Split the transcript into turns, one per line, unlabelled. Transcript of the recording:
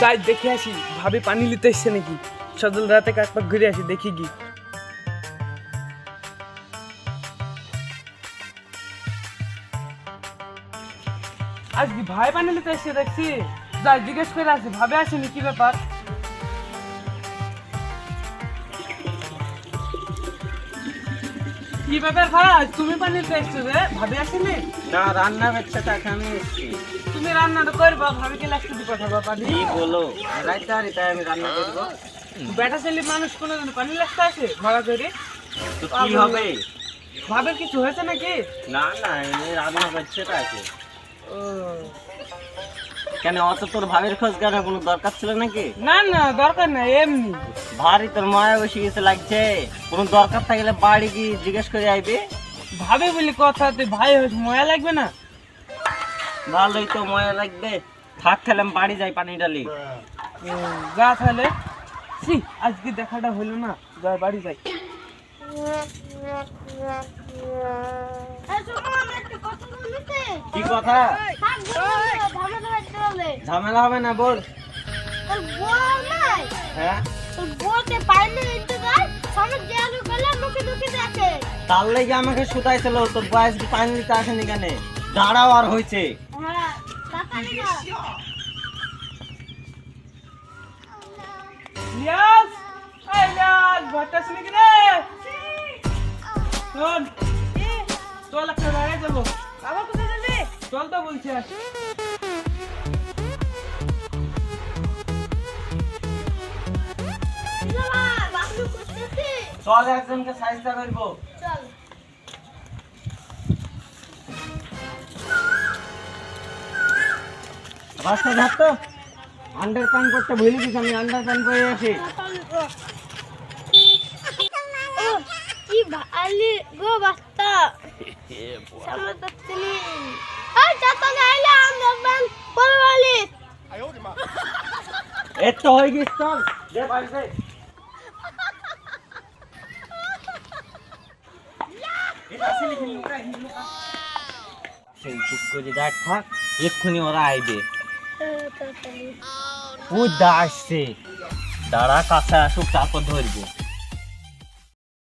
যাই দেখে আসি ভাবি পানি নিতে এসছে নাকি। সজল রাতে কাকপাক ঘুরে আসি দেখি কি। আজ কি ভাই পানি নিতে এসছে দেখছি। যাই জিজ্ঞেস করে আসি ভাবে আসেনি কি ব্যাপার। কি ব্যাপার ভাই, তুমি পানি নিতে এসছো রে? ভাবে আসেনি?
না, রান্না হচ্ছে তো এখানে এসছি।
তুমি রান্নাটা করবা, ভাবিকে লাগতে দি পাঠাবা পানি।
কি বলো, রাইতে আর তাই আমি রান্না করবো।
বেটা ছেলে মানুষ কোনোদিন পানি লাগতে আসে ভাড়া করে?
তো কি হবে?
ভাবের কিছু হয়েছে নাকি?
না না, এমনি রান্না করছে তো আছে।
ও
কেন, অত তোর ভাবের খোঁজ কেন, কোনো দরকার ছিল নাকি?
না না, দরকার নাই, এমনি।
ভারী তোর মায়া বসে গেছে লাগছে। কোনো দরকার থাকলে বাড়ি কি জিজ্ঞেস করে আইবে।
ভাবে বলি কথা, তুই ভাই হয়েছে ময়া লাগবে না?
ভালোই তো মায়া লাগবে। থাক তাহলে আমি বাড়ি যাই পানি ডালি।
যা তাহলে। ছি, আজকে দেখাটা হলো না, যাই বাড়ি যাই।
কি কথা? ঝামেলা হবে না, বল। হ্যাঁ, তার লেগে আমাকে শুধাইছিল তোর বয়স কি পানি নিতে আসেনি কেন। দাঁড়াও আর হয়েছে।
ইলিয়াস, এই ইলিয়াস, ঘরটা শুনে কি রে? শোন, চল একটা জায়গায় যাবো। আবার কোথায় যাবি? চল তো বলছি।
চল একজনকে সাহায্য করবো। রাস্তা ঘাট তো আন্ডার প্যান্ট করতে ভুলে গেছি, আমি আন্ডার প্যান্ট পরে আছি।
কি ভালো গো বাস্তা সামনে তো চিনি এই চাতা গাইলা আন্ডার প্যান্ট পরবালি
এত তো হয়ে গেছে, চল দে বাড়ি দে। সেই চুপ করে দেখ, থাক, এক্ষুনি ওরা আইবে। ও দা আসছে, দাঁড়া কাছে আসুক তারপর ধরবো।